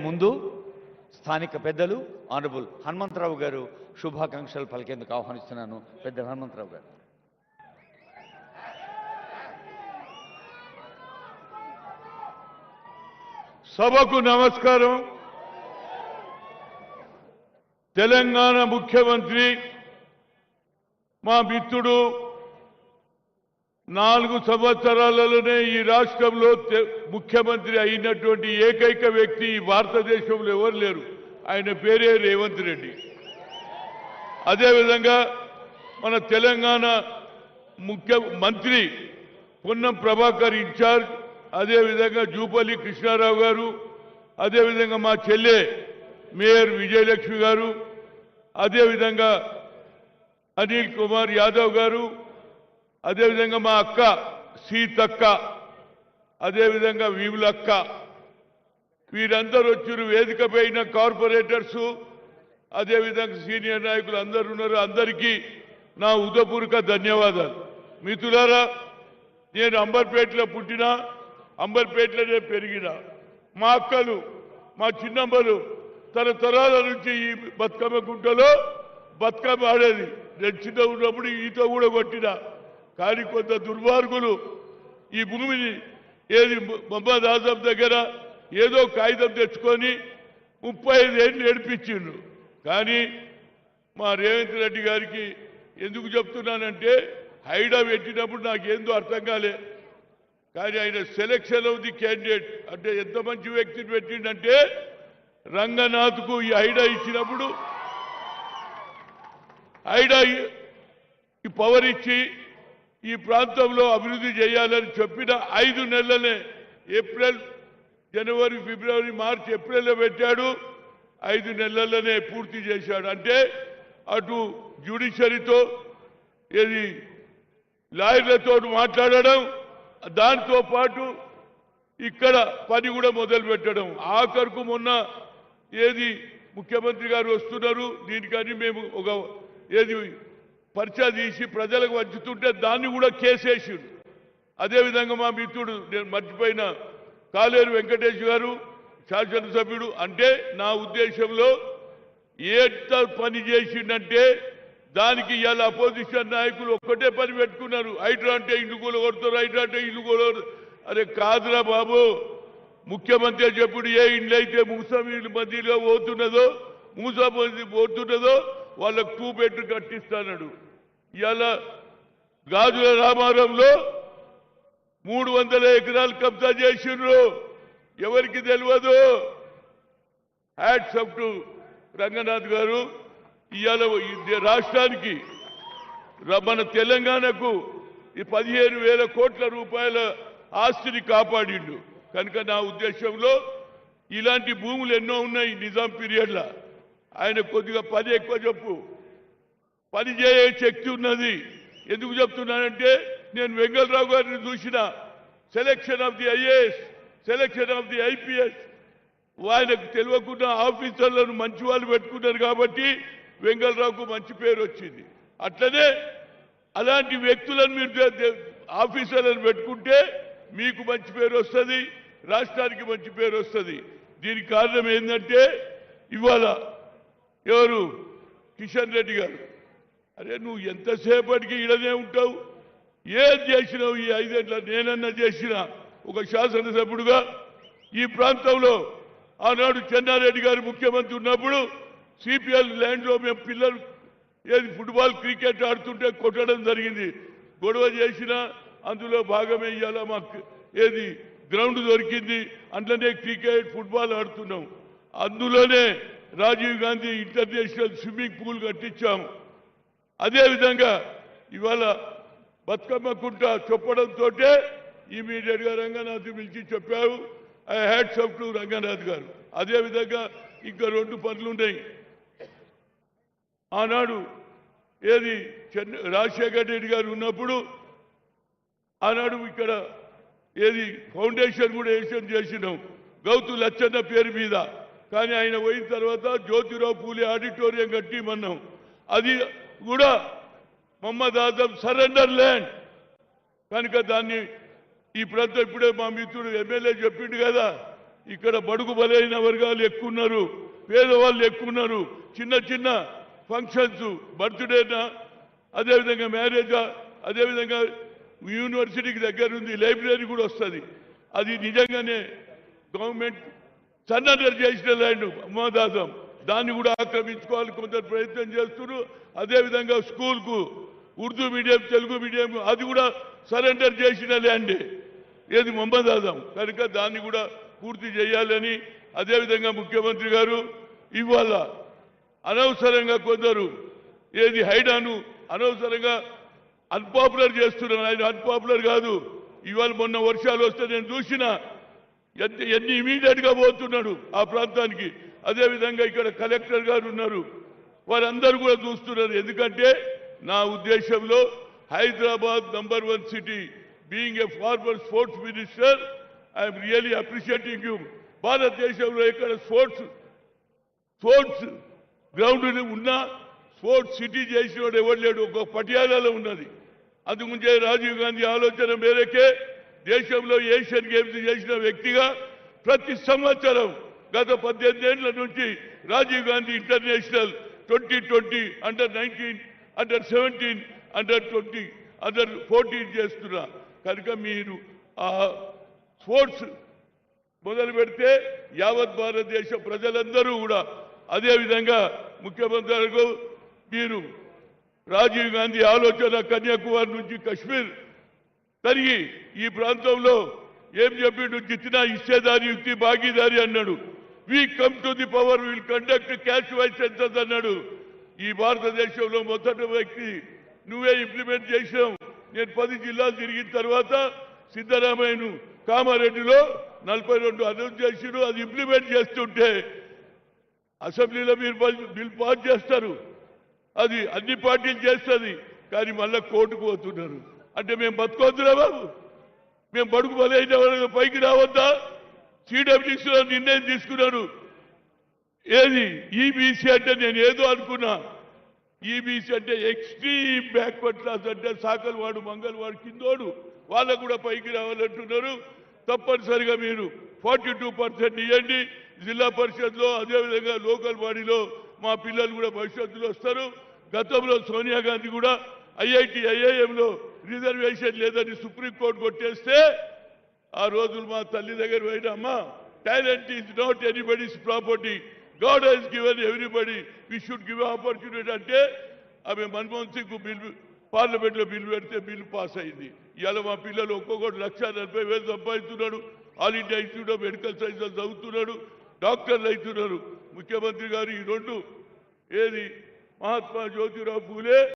ముందు స్థానిక పెద్దలు ఆనరబుల్ హనుమంతరావు గారు శుభాకాంక్షలు పలికేందుకు ఆహ్వానిస్తున్నాను. పెద్ద హనుమంతరావు గారు. సభకు నమస్కారం. తెలంగాణ ముఖ్యమంత్రి మా మిత్రుడు 4 సంవత్సరాలలోనే ఈ రాష్ట్రంలో ముఖ్యమంత్రి అయినటువంటి ఏకైక వ్యక్తి భారతదేశంలో ఎవరు లేరు. ఆయన పేరే రేవంత్ రెడ్డి. అదేవిధంగా మన తెలంగాణ ముఖ్యమంత్రి పొన్నం ప్రభాకర్ ఇన్ఛార్జ్, అదేవిధంగా జూపల్లి కృష్ణారావు గారు, అదేవిధంగా మా చెల్లె మేయర్ విజయలక్ష్మి గారు, అదేవిధంగా అనిల్ కుమార్ యాదవ్ గారు, అదేవిధంగా మా అక్క సీతక్క, అదేవిధంగా వీవులక్క, వీరందరూ వచ్చారు. వేదిక పైన కార్పొరేటర్సు, అదేవిధంగా సీనియర్ నాయకులు అందరూ ఉన్నారు. అందరికీ నా హృదయపూర్వక ధన్యవాదాలు. మిత్రులారా, నేను అంబర్పేటలో పుట్టినా, అంబర్పేటలోనే పెరిగిన. మా అక్కలు, మా చిన్నమ్మలు తరతరాల నుంచి ఈ బతుకమ్మ గుంటలో బతుకమ్మ ఆడేది. నేను చిన్న ఉన్నప్పుడు ఈత కూడా కొట్టిన. కానీ కొంత దుర్మార్గులు ఈ భూమిని మొహమ్మద్ ఆజం దగ్గర ఏదో కాగితం తెచ్చుకొని 35 ఏళ్ళు ఏడిపించిండ్రు. కానీ మా రేవంత్ రెడ్డి గారికి ఎందుకు చెప్తున్నానంటే, హైడా పెట్టినప్పుడు నాకేందో అర్థం కాలే. కానీ ఆయన సెలెక్షన్ ఆఫ్ ది క్యాండిడేట్ అంటే ఎంత మంచి వ్యక్తిని పెట్టిండంటే, రంగనాథ్కు ఈ హైడా ఇచ్చినప్పుడు హైడా ఈ పవర్ ఇచ్చి ఈ ప్రాంతంలో అభివృద్ధి చేయాలని చెప్పిన 5 నెలలనే ఏప్రిల్, జనవరి, ఫిబ్రవరి, మార్చి, ఏప్రిల్లో పెట్టాడు. 5 నెలలనే పూర్తి చేశాడు. అంటే అటు జ్యుడిషియరీతో ఏది లాయర్లతో మాట్లాడడం, దాంతో పాటు ఇక్కడ పని కూడా మొదలు పెట్టడం. ఆఖరుకు మొన్న ఏది ముఖ్యమంత్రి గారు వస్తున్నారు, దీనికని మేము ఒక ఏది పరిచయ తీసి ప్రజలకు వంచుతుంటే దాన్ని కూడా కేసేసిండు. అదేవిధంగా మా మిత్రుడు, నేను మర్చిపోయిన కాలేరు వెంకటేష్ గారు శాసనసభ్యుడు. అంటే నా ఉద్దేశంలో ఎంత పని చేసిండంటే దానికి ఇవాళ అపోజిషన్ నాయకులు ఒక్కటే పని పెట్టుకున్నారు. హైడ్రా అంటే ఇల్లు కూడా కొడతారు, హైడ్రా అంటే ఇల్లు కూడా. అరే కాదురా బాబు, ముఖ్యమంత్రి చెప్పుడు ఏ ఇండ్లు అయితే మూసమీలు మధ్యలో పోతున్నదో వాళ్ళకు 2 బెడ్రూమ్ కట్టిస్తాడు. ఇవాళ గాజుల రామారంలో 300 ఎకరాలు కబ్జా చేసిండ్రు. ఎవరికి తెలియదు. హ్యాట్స్ ఆఫ్ టు రంగనాథ్ గారు. ఇవాళ రాష్ట్రానికి, మన తెలంగాణకు ఈ 15,000 కోట్ల రూపాయల ఆస్తిని కాపాడిండు. కనుక నా ఉద్దేశంలో ఇలాంటి భూములు ఎన్నో ఉన్నాయి నిజాం పీరియడ్లో. ఆయన కొద్దిగా పని ఎక్కువ చెప్పు, పని చేసే శక్తి ఉన్నది. ఎందుకు చెప్తున్నానంటే, నేను వెంగళరావు గారిని చూసిన selection of the IAS, selection of the IPS, ఆయనకు తెలియకుండా ఆఫీసర్లను మంచి వాళ్ళు పెట్టుకున్నారు కాబట్టి వెంగళరావుకు మంచి పేరు వచ్చింది. అట్లనే అలాంటి వ్యక్తులను మీరు ఆఫీసర్లను పెట్టుకుంటే మీకు మంచి పేరు వస్తుంది, రాష్ట్రానికి మంచి పేరు వస్తుంది. దీనికి కారణం ఏంటంటే, ఇవాళ ఎవరు కిషన్ రెడ్డి గారు, అరే నువ్వు ఎంతసేపటికి ఇడనే ఉంటావు, ఏం చేసినావు ఈ 5 ఏళ్ళ? నేనన్నా చేసిన ఒక శాసనసభ్యుడుగా ఈ ప్రాంతంలో ఆనాడు చెన్నారెడ్డి గారు ముఖ్యమంత్రి ఉన్నప్పుడు సిపిఎల్ ల్యాండ్లో మేము పిల్లలు ఏది ఫుట్బాల్, క్రికెట్ ఆడుతుంటే కొట్టడం జరిగింది. గొడవ చేసినా అందులో భాగమే. ఇవాళ మాకు ఏది గ్రౌండ్ దొరికింది, అందులోనే క్రికెట్, ఫుట్బాల్ ఆడుతున్నాం. అందులోనే Rajiv Gandhi international swimming pool కట్టించాము. అదేవిధంగా ఇవాళ బతుకమ్మ కుంట చెప్పడంతో ఇమీడియట్గా రంగనాథ్ పిలిచి చెప్పావు. I hats off to Ranganath garu. అదేవిధంగా ఇంకా 2 పనులు ఉన్నాయి. ఆనాడు ఏది రాజశేఖర్ రెడ్డి గారు ఉన్నప్పుడు ఆనాడు ఇక్కడ ఏది ఫౌండేషన్ కూడా చేసినాం గౌతు లచ్చన్న పేరు మీద. కానీ ఆయన పోయిన తర్వాత జ్యోతిరావు పూలే ఆడిటోరియం కట్టిమన్నాం. అది కూడా మొహమ్మద్ ఆజం సరెండర్ ల్యాండ్ కనుక దాన్ని ఈ ప్రాంతం ఇప్పుడే మా మిత్రుడు ఎమ్మెల్యే చెప్పిండు కదా, ఇక్కడ బడుగు బలైన వర్గాలు ఎక్కువ ఉన్నారు, పేదవాళ్ళు ఎక్కువ ఉన్నారు. చిన్న చిన్న ఫంక్షన్స్, బర్త్డేనా, అదేవిధంగా మ్యారేజా, అదేవిధంగా యూనివర్సిటీకి దగ్గర ఉంది, లైబ్రరీ కూడా వస్తుంది. అది నిజంగానే గవర్నమెంట్ సన్నద్ధం చేసిన ల్యాండ్ అమ్మదాసం, దాన్ని కూడా ఆక్రమించుకోవాలి కొందరు ప్రయత్నం చేస్తున్నారు. అదేవిధంగా స్కూల్కు ఉర్దూ మీడియం, తెలుగు మీడియం అది కూడా సరెండర్ చేసిన ల్యాండే ఏది మమ్మదాసం. కనుక దాన్ని కూడా పూర్తి చేయాలని, అదేవిధంగా ముఖ్యమంత్రి గారు ఇవాళ అనవసరంగా కొందరు ఏది హైడాను అనవసరంగా అన్పాపులర్ చేస్తున్నారు. ఆయన అన్పాపులర్ కాదు. ఇవాళ మొన్న వర్షాలు వస్తే నేను చూసిన ఎన్ని ఇమీడియట్ గా పోతున్నాడు ఆ ప్రాంతానికి. అదేవిధంగా ఇక్కడ కలెక్టర్ గారు ఉన్నారు, వారందరూ కూడా చూస్తున్నారు. ఎందుకంటే నా ఉద్దేశంలో Hyderabad number 1 city, being a former sports minister, I'm really appreciating you. భారతదేశంలో ఇక్కడ స్పోర్ట్స్ గ్రౌండ్ ఉన్నా స్పోర్ట్స్ సిటీ చేసిన వాడు ఎవరు లేడు, ఒక పటియాలలో ఉన్నది. అందుముందే రాజీవ్ గాంధీ ఆలోచన మేరకే దేశంలో ఏషియన్ గేమ్స్ చేసిన వ్యక్తిగా ప్రతి సంవత్సరం గత 18 ఏళ్ల నుంచి రాజీవ్ గాంధీ ఇంటర్నేషనల్ 2020 అండర్-19, అండర్-17, అండర్-20, అండర్-14 చేస్తున్నా. కనుక మీరు ఆ స్పోర్ట్స్ మొదలు పెడితే యావత్ భారతదేశ ప్రజలందరూ కూడా, అదేవిధంగా ముఖ్యమంత్రులకు మీరు రాజీవ్ గాంధీ ఆలోచన కన్యాకుమారి నుంచి కశ్మీర్ తరిగి ఈ ప్రాంతంలో ఏం చెప్పిండు, జిత్నా ఇచ్చేదారి యుక్తి భాగీదారి అన్నాడు. We come to the power will conduct cash wise census అన్నాడు. ఈ భారతదేశంలో మొదటి వ్యక్తి నువ్వే ఇంప్లిమెంట్ చేసావు. నేను 10 జిల్లాలు తిరిగిన తర్వాత సిద్ధరామయ్యను కామారెడ్డిలో 42 అనౌన్స్ చేసిరు. అది ఇంప్లిమెంట్ చేస్తుంటే అసెంబ్లీలో మీరు బిల్ పాస్ చేస్తారు, అది అన్ని పార్టీలు చేస్తుంది, కానీ మళ్ళా కోర్టుకు పోతున్నారు. అంటే మేము బతుకొద్దురా బాబు, మేము బడుగు బలైన వాళ్ళకి పైకి రావద్దా? సిడబ్ల్యూసీలో నిర్ణయం తీసుకున్నారు. ఏది ఈబీసీ అంటే నేను ఏదో అనుకున్నా, ఈబీసీ అంటే ఎక్స్ట్రీమ్ బ్యాక్వర్డ్ క్లాస్, అంటే సాకల్వాడు మంగళవాడు కిందోడు వాళ్ళకు కూడా పైకి రావాలంటున్నారు. తప్పనిసరిగా మీరు 42% ఇవ్వండి జిల్లా పరిషత్లో, అదేవిధంగా లోకల్ బాడీలో మా పిల్లలు కూడా భవిష్యత్తులో వస్తారు. గతంలో సోనియా గాంధీ కూడా ఐఐటి ఐఐఎంలో రిజర్వేషన్ లేదని సుప్రీంకోర్టు కొట్టేస్తే ఆ రోజులు మా తల్లి దగ్గర పోయిన అమ్మ, talent is not anybody's property, God has given everybody, we should give opportunity అంటే ఆమె మన్మోహన్ సింగ్ బిల్లు పార్లమెంట్లో బిల్లు పెడితే బిల్లు పాస్ అయింది. ఇవాళ మా పిల్లలు ఒక్కొక్కటి 1,40,000 సంపాదిస్తున్నాడు. All India institute of medical sciences చదువుతున్నాడు, డాక్టర్లు అవుతున్నారు. ముఖ్యమంత్రి గారు ఈ 2 ఏది మహాత్మా జ్యోతిరావు పూలే